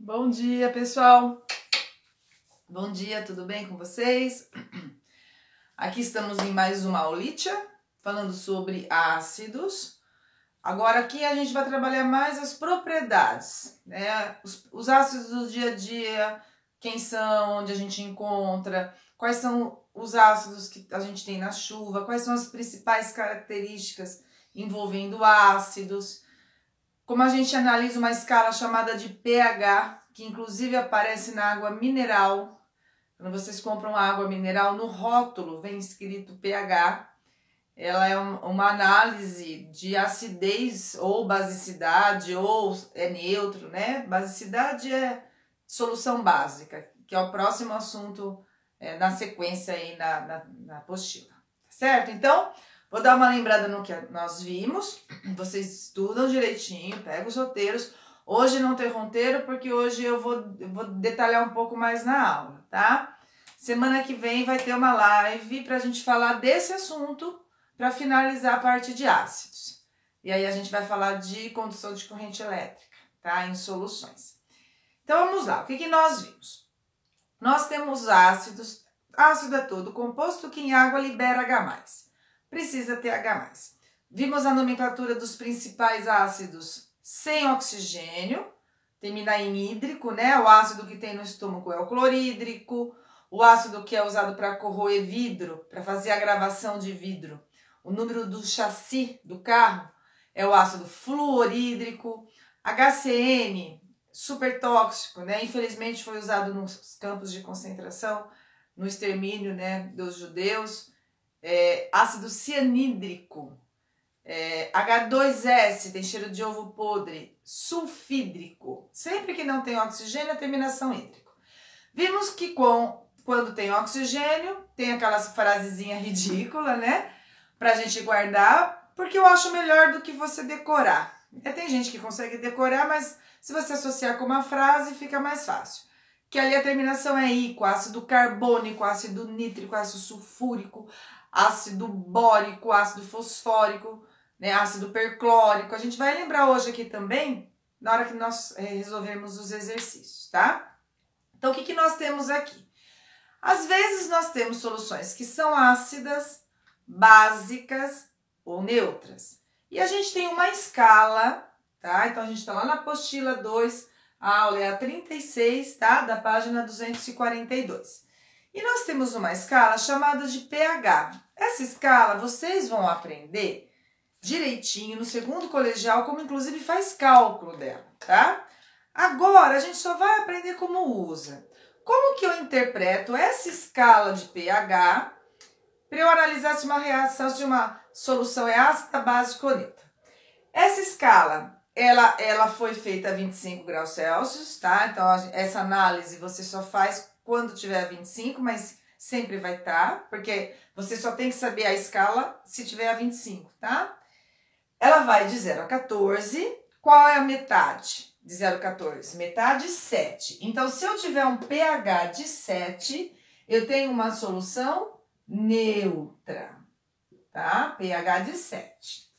Bom dia, pessoal! Bom dia, tudo bem com vocês? Aqui estamos em mais uma aulitia, falando sobre ácidos. Agora aqui a gente vai trabalhar mais as propriedades, né? Os ácidos do dia a dia, quem são, onde a gente encontra, quais são os ácidos que a gente tem na chuva, quais são as principais características envolvendo ácidos. Como a gente analisa uma escala chamada de pH, que inclusive aparece na água mineral. Quando vocês compram água mineral, no rótulo vem escrito pH. Ela é uma análise de acidez ou basicidade, ou é neutro, né? Basicidade é solução básica, que é o próximo assunto na sequência aí na apostila, certo? Então, vou dar uma lembrada no que nós vimos, vocês estudam direitinho, pegam os roteiros. Hoje não tem roteiro porque hoje eu vou detalhar um pouco mais na aula, tá? Semana que vem vai ter uma live pra gente falar desse assunto, para finalizar a parte de ácidos. E aí a gente vai falar de condução de corrente elétrica, tá? Em soluções. Então vamos lá, o que nós vimos? Nós temos ácidos, ácido é todo composto que em água libera H+. Precisa ter H+. Vimos a nomenclatura dos principais ácidos sem oxigênio, termina em hídrico, né? O ácido que tem no estômago é o clorídrico, o ácido que é usado para corroer vidro, para fazer a gravação de vidro. O número do chassi do carro é o ácido fluorídrico. HCN, super tóxico, né? Infelizmente foi usado nos campos de concentração, no extermínio, né, dos judeus. Ácido cianídrico. H2S, tem cheiro de ovo podre. Sulfídrico. Sempre que não tem oxigênio, a terminação hídrico. Vimos que quando tem oxigênio, tem aquela frasezinha ridícula, né? Pra gente guardar, porque eu acho melhor do que você decorar. Tem gente que consegue decorar, mas se você associar com uma frase, fica mais fácil. Que ali a terminação é íco, ácido carbônico, ácido nítrico, ácido sulfúrico, ácido bórico, ácido fosfórico, né? Ácido perclórico. A gente vai lembrar hoje aqui também, na hora que nós resolvermos os exercícios, tá? Então, o que nós temos aqui? Às vezes nós temos soluções que são ácidas, básicas ou neutras. E a gente tem uma escala, tá? Então a gente está lá na apostila 2, a aula é a 36, tá? Da página 242. E nós temos uma escala chamada de pH. Essa escala vocês vão aprender direitinho no segundo colegial, como inclusive faz cálculo dela, tá? Agora a gente só vai aprender como usa. Como que eu interpreto essa escala de pH para eu analisar se uma reação, se uma solução é ácida, básica ou neutra? Essa escala, ela foi feita a 25 graus Celsius, tá? Então, essa análise você só faz quando tiver 25, mas sempre vai estar, porque você só tem que saber a escala se tiver a 25, tá? Ela vai de 0 a 14. Qual é a metade de 0 a 14? Metade, 7. Então, se eu tiver um pH de 7, eu tenho uma solução neutra, tá? pH de 7.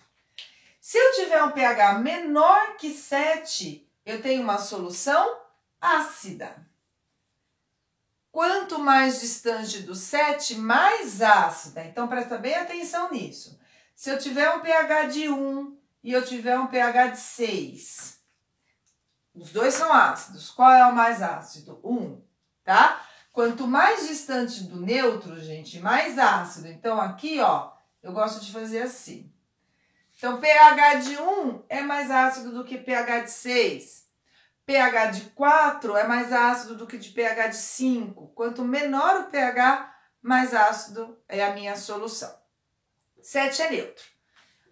Se eu tiver um pH menor que 7, eu tenho uma solução ácida. Quanto mais distante do 7, mais ácida. Então, presta bem atenção nisso. Se eu tiver um pH de 1 e eu tiver um pH de 6, os dois são ácidos. Qual é o mais ácido? 1, tá? Quanto mais distante do neutro, gente, mais ácido. Então, aqui, ó, eu gosto de fazer assim. Então, pH de 1 é mais ácido do que pH de 6. pH de 4 é mais ácido do que de pH de 5. Quanto menor o pH, mais ácido é a minha solução. 7 é neutro.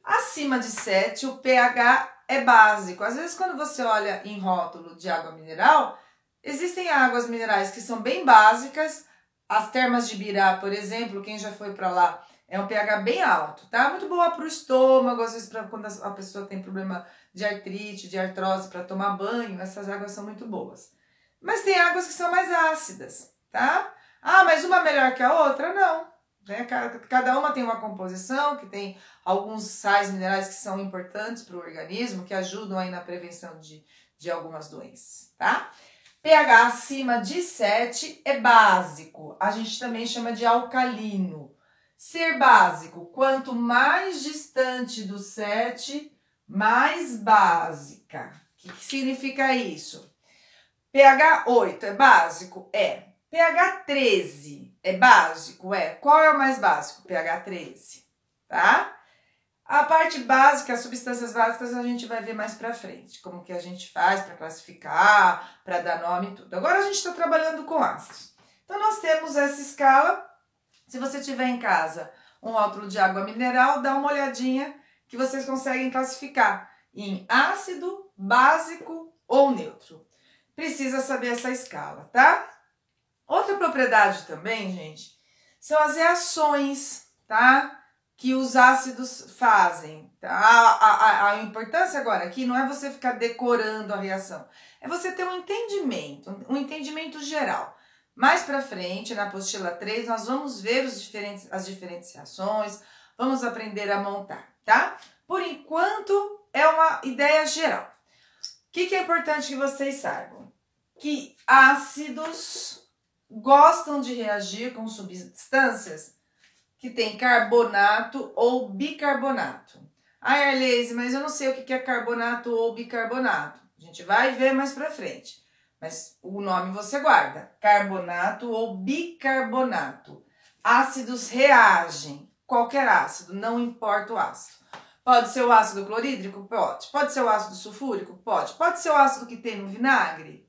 Acima de 7, o pH é básico. Às vezes, quando você olha em rótulo de água mineral, existem águas minerais que são bem básicas. As termas de Ibirá, por exemplo, quem já foi para lá, é um pH bem alto, tá? Muito boa para o estômago, às vezes quando a pessoa tem problema de artrite, de artrose, para tomar banho, essas águas são muito boas. Mas tem águas que são mais ácidas, tá? Ah, mas uma melhor que a outra? Não. Né? Cada uma tem uma composição, que tem alguns sais minerais que são importantes para o organismo, que ajudam aí na prevenção de algumas doenças, tá? pH acima de 7 é básico, a gente também chama de alcalino. Ser básico, quanto mais distante do 7, mais básica. O que significa isso? pH 8 é básico? É. pH 13 é básico? É. Qual é o mais básico? pH 13, tá? A parte básica, as substâncias básicas, a gente vai ver mais pra frente. Como que a gente faz para classificar, para dar nome e tudo. Agora a gente está trabalhando com ácidos. Então nós temos essa escala. Se você tiver em casa um rótulo de água mineral, dá uma olhadinha que vocês conseguem classificar em ácido, básico ou neutro. Precisa saber essa escala, tá? Outra propriedade também, gente, são as reações, tá? Que os ácidos fazem. Tá? A importância agora aqui não é você ficar decorando a reação, é você ter um entendimento geral. Mais pra frente, na apostila 3, nós vamos ver as diferentes reações, vamos aprender a montar, tá? Por enquanto, é uma ideia geral. O que é importante que vocês saibam? Que ácidos gostam de reagir com substâncias que tem carbonato ou bicarbonato. Ah, Arlese, mas eu não sei o que é carbonato ou bicarbonato. A gente vai ver mais pra frente. Mas o nome você guarda. Carbonato ou bicarbonato. Ácidos reagem. Qualquer ácido, não importa o ácido. Pode ser o ácido clorídrico? Pode. Pode ser o ácido sulfúrico? Pode. Pode ser o ácido que tem no vinagre?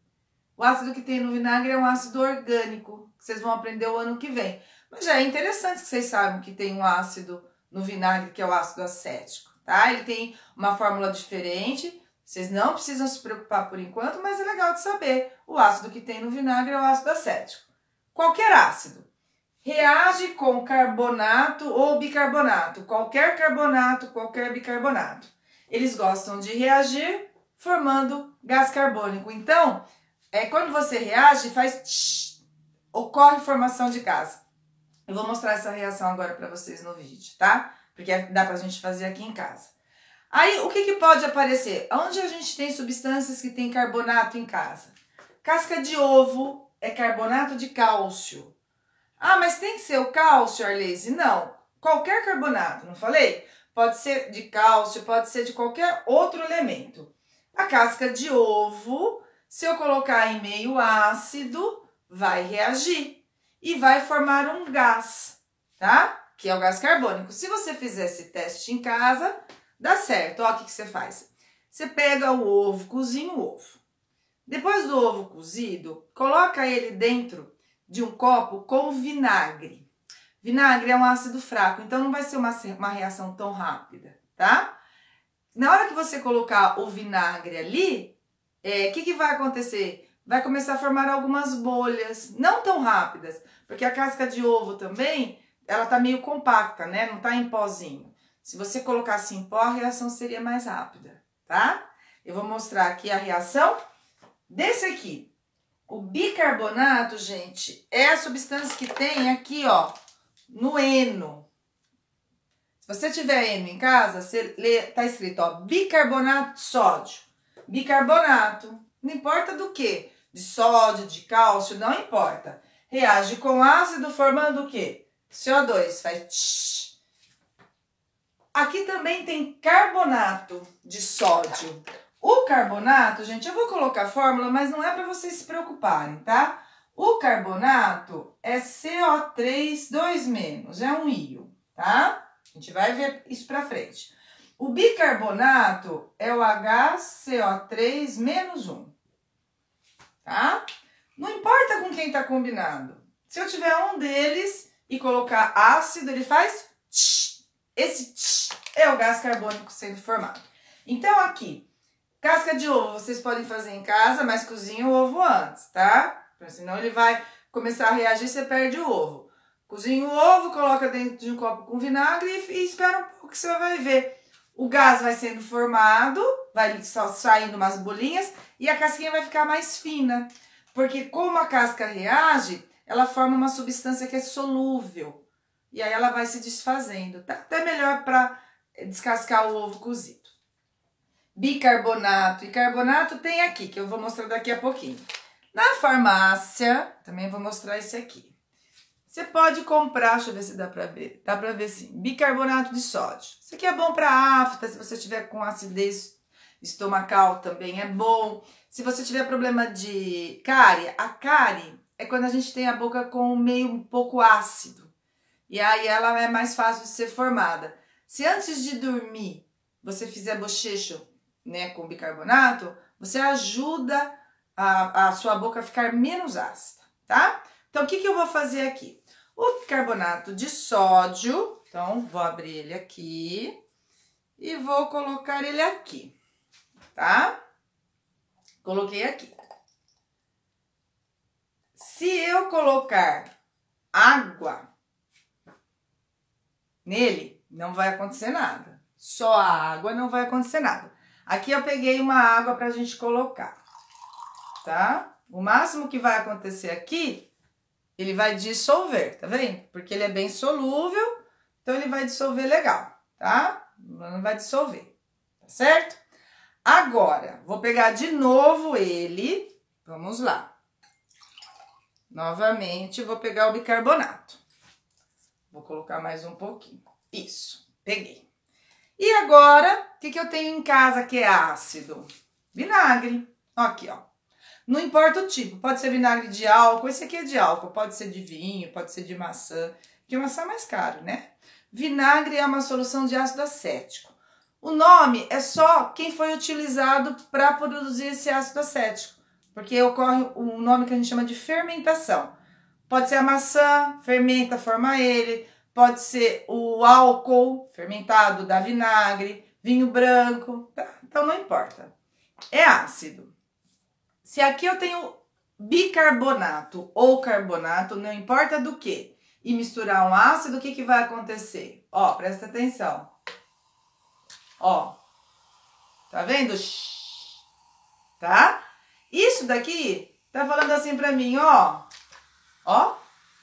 O ácido que tem no vinagre é um ácido orgânico, que vocês vão aprender o ano que vem. Mas já é interessante que vocês saibam que tem um ácido no vinagre, que é o ácido acético, tá? Ele tem uma fórmula diferente, vocês não precisam se preocupar por enquanto, mas é legal de saber. O ácido que tem no vinagre é o ácido acético. Qualquer ácido reage com carbonato ou bicarbonato, qualquer carbonato, qualquer bicarbonato. Eles gostam de reagir formando gás carbônico. Então, quando você reage, ocorre formação de gás. Eu vou mostrar essa reação agora para vocês no vídeo, tá? Porque dá pra gente fazer aqui em casa. Aí, o que pode aparecer? Onde a gente tem substâncias que tem carbonato em casa? Casca de ovo é carbonato de cálcio. Ah, mas tem que ser o cálcio, Arlese? Não. Qualquer carbonato, não falei? Pode ser de cálcio, pode ser de qualquer outro elemento. A casca de ovo, se eu colocar em meio ácido, vai reagir e vai formar um gás, tá? Que é o gás carbônico. Se você fizer esse teste em casa, dá certo. Ó, o que você faz? Você pega o ovo, cozinha o ovo. Depois do ovo cozido, coloca ele dentro de um copo com vinagre. Vinagre é um ácido fraco, então não vai ser uma reação tão rápida, tá? Na hora que você colocar o vinagre ali, o que vai acontecer? Vai começar a formar algumas bolhas, não tão rápidas, porque a casca de ovo também, ela tá meio compacta, né? Não tá em pozinho. Se você colocasse em pó, a reação seria mais rápida, tá? Eu vou mostrar aqui a reação desse aqui. O bicarbonato, gente, é a substância que tem aqui, ó, no eno. Se você tiver eno em casa, você lê, tá escrito, ó, bicarbonato de sódio. Bicarbonato, não importa do que, de sódio, de cálcio, não importa. Reage com ácido formando o quê? CO2, faz tsh. Aqui também tem carbonato de sódio. O carbonato, gente, eu vou colocar a fórmula, mas não é para vocês se preocuparem, tá? O carbonato é CO3 2-, é um íon, tá? A gente vai ver isso pra frente. O bicarbonato é o HCO3-1, tá? Não importa com quem tá combinado. Se eu tiver um deles e colocar ácido, ele faz tsh. Esse tsh é o gás carbônico sendo formado. Então aqui, casca de ovo vocês podem fazer em casa, mas cozinha o ovo antes, tá? Porque senão ele vai começar a reagir e você perde o ovo. Cozinha o ovo, coloca dentro de um copo com vinagre e espera um pouco que você vai ver. O gás vai sendo formado, vai só saindo umas bolinhas e a casquinha vai ficar mais fina. Porque como a casca reage, ela forma uma substância que é solúvel. E aí ela vai se desfazendo. Tá até melhor para descascar o ovo cozido. Bicarbonato e carbonato tem aqui, que eu vou mostrar daqui a pouquinho. Na farmácia, também vou mostrar esse aqui. Você pode comprar, deixa eu ver se dá pra ver. Dá pra ver sim, bicarbonato de sódio. Isso aqui é bom pra afta, se você tiver com acidez estomacal também é bom. Se você tiver problema de cárie, a cárie é quando a gente tem a boca com meio um pouco ácido. E aí ela é mais fácil de ser formada. Se antes de dormir você fizer bochecho, né, com bicarbonato, você ajuda a sua boca a ficar menos ácida, tá? Então, o que eu vou fazer aqui? O bicarbonato de sódio, então, vou abrir ele aqui e vou colocar ele aqui, tá? Coloquei aqui. Se eu colocar água nele, não vai acontecer nada. Só a água não vai acontecer nada. Aqui eu peguei uma água pra gente colocar, tá? O máximo que vai acontecer aqui, ele vai dissolver, tá vendo? Porque ele é bem solúvel, então ele vai dissolver legal, tá? Não vai dissolver, tá certo? Agora, vou pegar de novo ele, vamos lá. Novamente, vou pegar o bicarbonato. Vou colocar mais um pouquinho. Isso, peguei. E agora, o que eu tenho em casa que é ácido? Vinagre. Aqui, ó. Não importa o tipo, pode ser vinagre de álcool, esse aqui é de álcool, pode ser de vinho, pode ser de maçã, porque maçã é mais caro, né? Vinagre é uma solução de ácido acético. O nome é só quem foi utilizado para produzir esse ácido acético, porque ocorre um nome que a gente chama de fermentação. Pode ser a maçã, fermenta, forma ele, pode ser o álcool fermentado, dá vinagre, vinho branco, tá? Então não importa, é ácido. Se aqui eu tenho bicarbonato ou carbonato, não importa do que, e misturar um ácido, o que vai acontecer? Ó, presta atenção. Ó, tá vendo? Tá? Isso daqui tá falando assim pra mim, ó. Ó,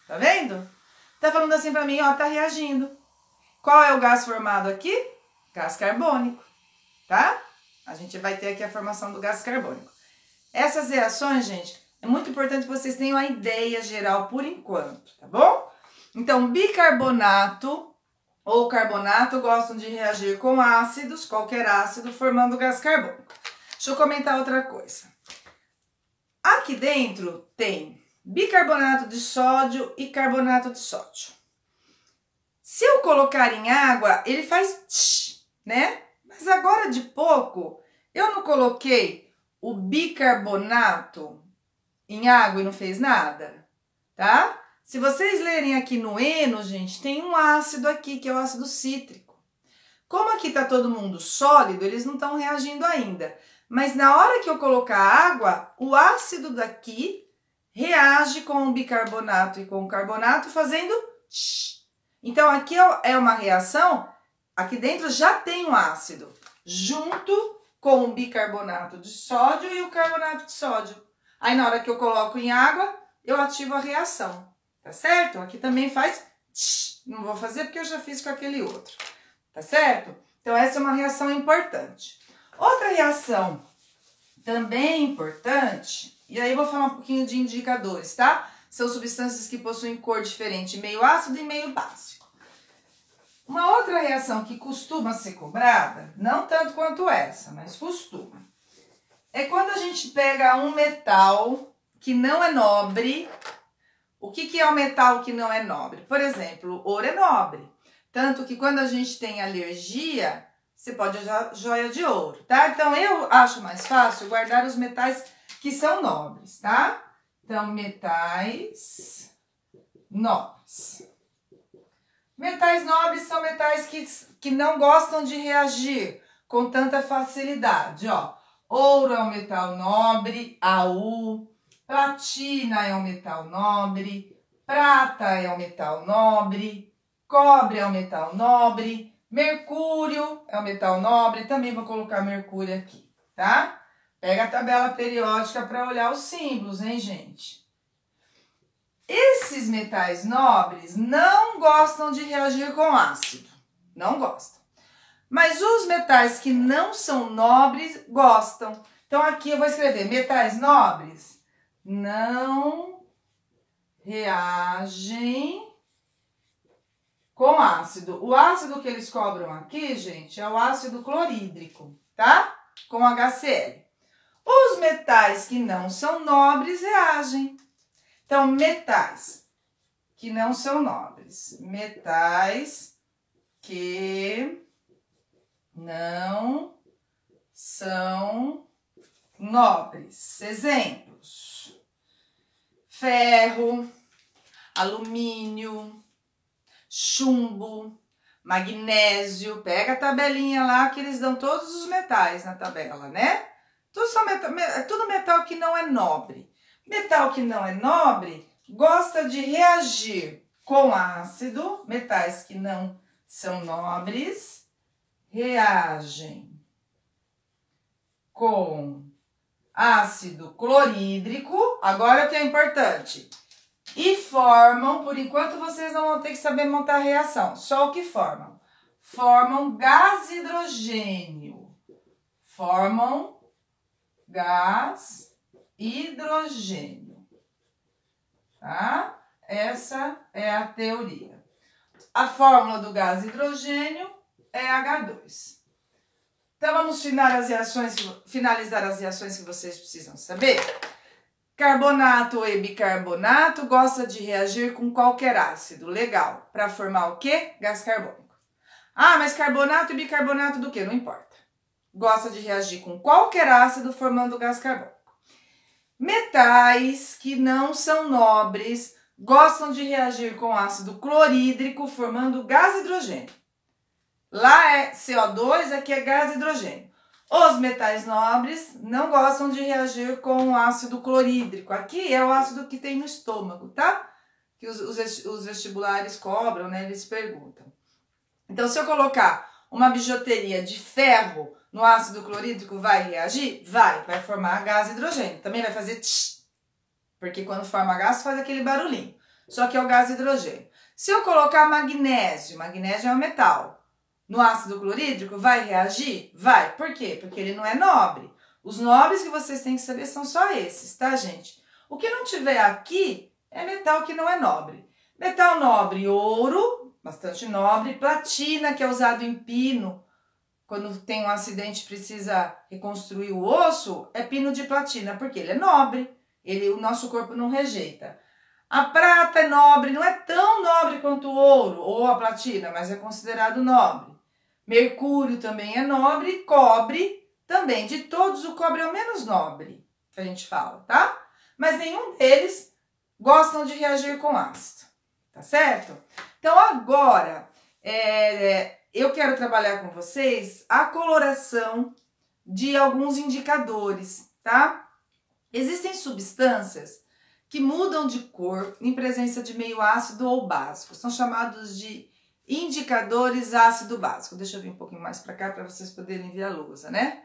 tá vendo? Tá falando assim pra mim, ó, tá reagindo. Qual é o gás formado aqui? Gás carbônico, tá? A gente vai ter aqui a formação do gás carbônico. Essas reações, gente, é muito importante que vocês tenham a ideia geral por enquanto, tá bom? Então, bicarbonato ou carbonato gostam de reagir com ácidos, qualquer ácido, formando gás carbônico. Deixa eu comentar outra coisa. Aqui dentro tem bicarbonato de sódio e carbonato de sódio. Se eu colocar em água, ele faz tch, né? Mas agora de pouco, eu não coloquei o bicarbonato em água e não fez nada, tá? Se vocês lerem aqui no eno, gente, tem um ácido aqui, que é o ácido cítrico. Como aqui tá todo mundo sólido, eles não estão reagindo ainda. Mas na hora que eu colocar água, o ácido daqui reage com o bicarbonato e com o carbonato, fazendo tch. Então, aqui é uma reação, aqui dentro já tem um ácido, junto com o bicarbonato de sódio e o carbonato de sódio. Aí, na hora que eu coloco em água, eu ativo a reação, tá certo? Aqui também faz tch. Não vou fazer porque eu já fiz com aquele outro, tá certo? Então, essa é uma reação importante. Outra reação também importante, e aí eu vou falar um pouquinho de indicadores, tá? São substâncias que possuem cor diferente, meio ácido e meio básico. Uma outra reação que costuma ser cobrada, não tanto quanto essa, mas costuma, é quando a gente pega um metal que não é nobre. O que é um metal que não é nobre? Por exemplo, ouro é nobre. Tanto que quando a gente tem alergia, você pode usar joia de ouro, tá? Então, eu acho mais fácil guardar os metais que são nobres, tá? Então, metais nobres. Metais nobres são metais que não gostam de reagir com tanta facilidade, ó. Ouro é um metal nobre, Au. Platina é um metal nobre, prata é um metal nobre, cobre é um metal nobre, mercúrio é um metal nobre, também vou colocar mercúrio aqui, tá? Pega a tabela periódica para olhar os símbolos, hein, gente? Esses metais nobres não gostam de reagir com ácido, não gostam. Mas os metais que não são nobres gostam. Então, aqui eu vou escrever metais nobres não reagem com ácido. O ácido que eles cobram aqui, gente, é o ácido clorídrico, tá? Com HCl. Os metais que não são nobres reagem. Então, metais que não são nobres. Metais que não são nobres. Exemplos: ferro, alumínio, chumbo, magnésio. Pega a tabelinha lá que eles dão todos os metais na tabela, né? Tudo metal que não é nobre. Metal que não é nobre gosta de reagir com ácido. Metais que não são nobres reagem com ácido clorídrico. Agora o que é importante? E formam, por enquanto vocês não vão ter que saber montar a reação, só o que formam. Formam gás hidrogênio. Formam gás hidrogênio, tá? Essa é a teoria. A fórmula do gás hidrogênio é H2. Então, vamos finalizar as reações que vocês precisam saber. Carbonato e bicarbonato gosta de reagir com qualquer ácido. Legal. Para formar o quê? Gás carbônico. Ah, mas carbonato e bicarbonato do quê? Não importa. Gosta de reagir com qualquer ácido formando gás carbônico. Metais que não são nobres gostam de reagir com ácido clorídrico formando gás hidrogênio. Lá é CO2, aqui é gás hidrogênio. Os metais nobres não gostam de reagir com o ácido clorídrico. Aqui é o ácido que tem no estômago, tá? Que os vestibulares cobram, né? Eles perguntam. Então, se eu colocar uma bijuteria de ferro no ácido clorídrico, vai reagir? Vai formar gás hidrogênio. Também vai fazer tch, porque quando forma gás faz aquele barulhinho. Só que é o gás hidrogênio. Se eu colocar magnésio é um metal, no ácido clorídrico, vai reagir? Vai. Por quê? Porque ele não é nobre. Os nobres que vocês têm que saber são só esses, tá, gente? O que não tiver aqui é metal que não é nobre. Metal nobre, ouro, bastante nobre. Platina, que é usado em pino. Quando tem um acidente e precisa reconstruir o osso, é pino de platina, porque ele é nobre. O nosso corpo não rejeita. A prata é nobre, não é tão nobre quanto o ouro ou a platina, mas é considerado nobre. Mercúrio também é nobre, cobre também. De todos, o cobre é o menos nobre, que a gente fala, tá? Mas nenhum deles gostam de reagir com ácido, tá certo? Então, agora, eu quero trabalhar com vocês a coloração de alguns indicadores, tá? Existem substâncias que mudam de cor em presença de meio ácido ou básico. São chamados de indicadores ácido-básico. Deixa eu vir um pouquinho mais para cá para vocês poderem ver a lousa, né?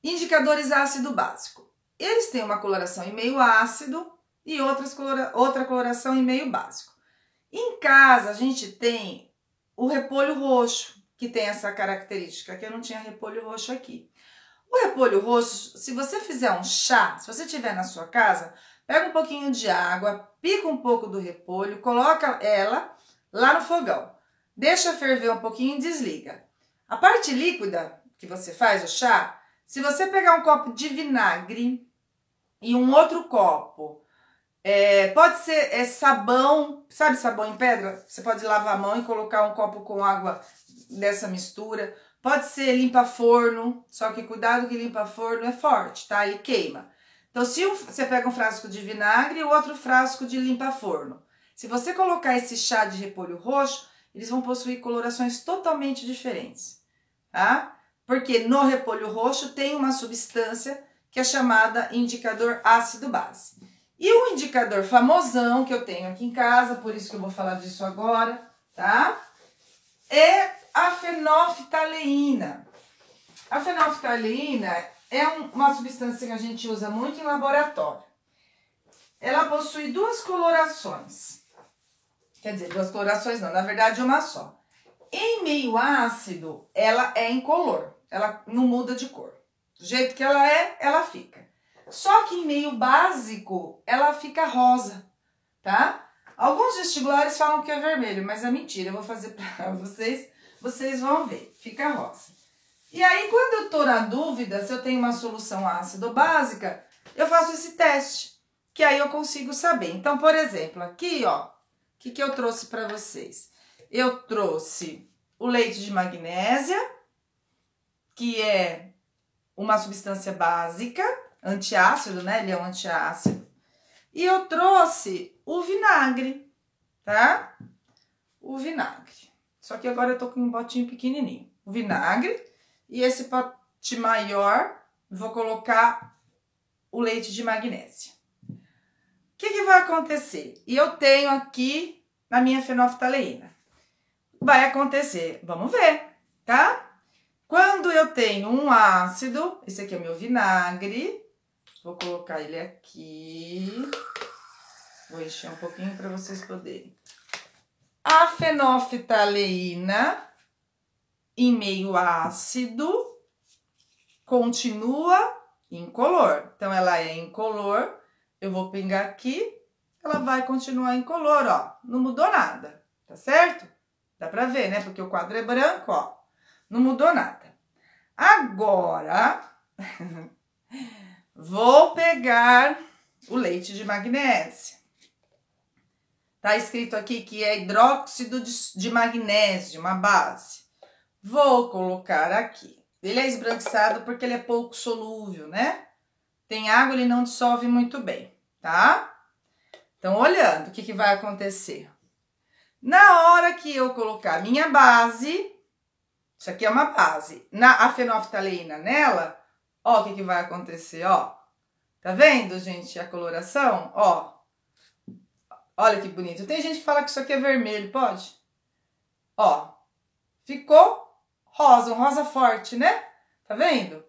Indicadores ácido-básico. Eles têm uma coloração em meio ácido e outra coloração em meio básico. Em casa, a gente tem o repolho roxo, que tem essa característica, que eu não tinha repolho roxo aqui. O repolho roxo, se você fizer um chá, se você tiver na sua casa, pega um pouquinho de água, pica um pouco do repolho, coloca ela lá no fogão. Deixa ferver um pouquinho e desliga. A parte líquida que você faz o chá, se você pegar um copo de vinagre e um outro copo, pode ser sabão, sabe sabão em pedra? Você pode lavar a mão e colocar um copo com água dessa mistura. Pode ser limpa-forno, só que cuidado que limpa-forno é forte, tá? Ele queima. Então, se você pega um frasco de vinagre e o outro frasco de limpa-forno, se você colocar esse chá de repolho roxo, eles vão possuir colorações totalmente diferentes, tá? Porque no repolho roxo tem uma substância que é chamada indicador ácido-base. E o indicador famosão que eu tenho aqui em casa, por isso que eu vou falar disso agora, tá? É a fenolftaleína. A fenolftaleína é uma substância que a gente usa muito em laboratório. Ela possui duas colorações. Quer dizer, duas colorações não, na verdade uma só. Em meio ácido, ela é incolor. Ela não muda de cor. Do jeito que ela é, ela fica. Só que em meio básico, ela fica rosa, tá? Alguns vestibulares falam que é vermelho, mas é mentira. Eu vou fazer para vocês, vocês vão ver. Fica rosa. E aí, quando eu tô na dúvida se eu tenho uma solução ácido ou básica, eu faço esse teste, que aí eu consigo saber. Então, por exemplo, aqui, ó, o que eu trouxe para vocês? Eu trouxe o leite de magnésia, que é uma substância básica, antiácido, né? Ele é um antiácido. E eu trouxe o vinagre, tá? O vinagre. Só que agora eu tô com um potinho pequenininho. O vinagre. E esse pote maior, vou colocar o leite de magnésia. O que vai acontecer? E eu tenho aqui a minha fenolftaleína. Vai acontecer, vamos ver, tá? Quando eu tenho um ácido, esse aqui é o meu vinagre, vou colocar ele aqui, vou encher um pouquinho para vocês poderem. A fenolftaleína, em meio ácido, continua incolor. Então, ela é incolor, eu vou pingar aqui, ela vai continuar incolor, ó, não mudou nada, tá certo? Dá pra ver, né? Porque o quadro é branco, ó, não mudou nada. Agora, vou pegar o leite de magnésio. Tá escrito aqui que é hidróxido de magnésio, uma base. Vou colocar aqui. Ele é esbranquiçado porque ele é pouco solúvel, né? Tem água, ele não dissolve muito bem, tá? Então, olhando, o que vai acontecer? Na hora que eu colocar minha base, isso aqui é uma base, a fenolftaleína nela, ó, o que vai acontecer, ó. Tá vendo, gente, a coloração? Ó, olha que bonito. Tem gente que fala que isso aqui é vermelho, pode? Ó, ficou rosa, um rosa forte, né? Tá vendo?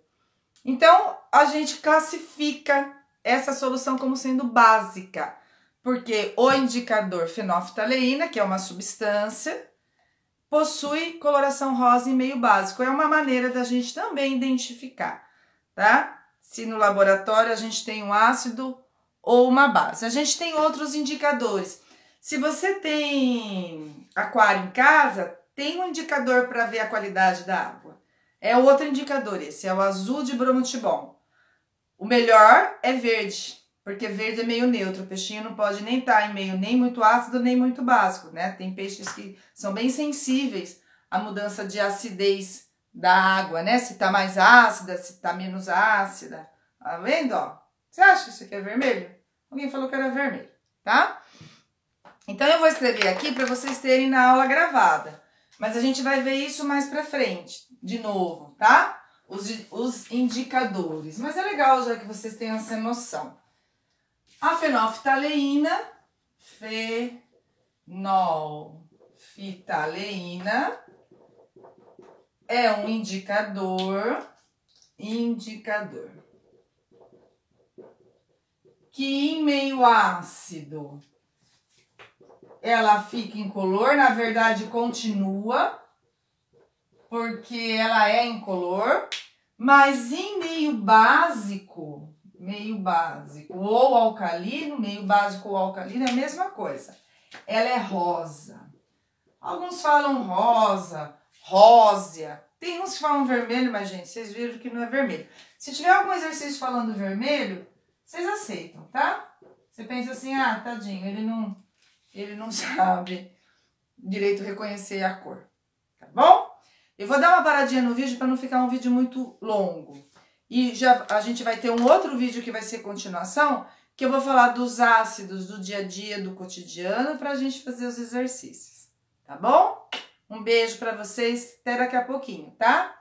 Então, a gente classifica essa solução como sendo básica, porque o indicador fenolftaleína, que é uma substância, possui coloração rosa em meio básico. É uma maneira da gente também identificar, tá? Se no laboratório a gente tem um ácido ou uma base. A gente tem outros indicadores. Se você tem aquário em casa, tem um indicador para ver a qualidade da água. É outro indicador, esse é o azul de bromotibon. O melhor é verde, porque verde é meio neutro. O peixinho não pode nem estar em meio nem muito ácido, nem muito básico, né? Tem peixes que são bem sensíveis à mudança de acidez da água, né? Se tá mais ácida, se tá menos ácida. Tá vendo, ó? Você acha que isso aqui é vermelho? Alguém falou que era vermelho, tá? Então, eu vou escrever aqui para vocês terem na aula gravada. Mas a gente vai ver isso mais pra frente, de novo, tá? Os indicadores. Mas é legal já que vocês tenham essa noção. A fenolftaleína, é um indicador que em meio ácido ela fica incolor, na verdade continua, porque ela é incolor, mas em meio básico ou alcalino, meio básico ou alcalino é a mesma coisa. Ela é rosa. Alguns falam rosa, rósea. Tem uns que falam vermelho, mas gente, vocês viram que não é vermelho. Se tiver algum exercício falando vermelho, vocês aceitam, tá? Você pensa assim, ah, tadinho, ele não sabe direito reconhecer a cor, tá bom? Eu vou dar uma paradinha no vídeo para não ficar um vídeo muito longo. E a gente vai ter um outro vídeo que vai ser continuação, que eu vou falar dos ácidos do dia a dia, do cotidiano, para a gente fazer os exercícios, tá bom? Um beijo para vocês, até daqui a pouquinho, tá?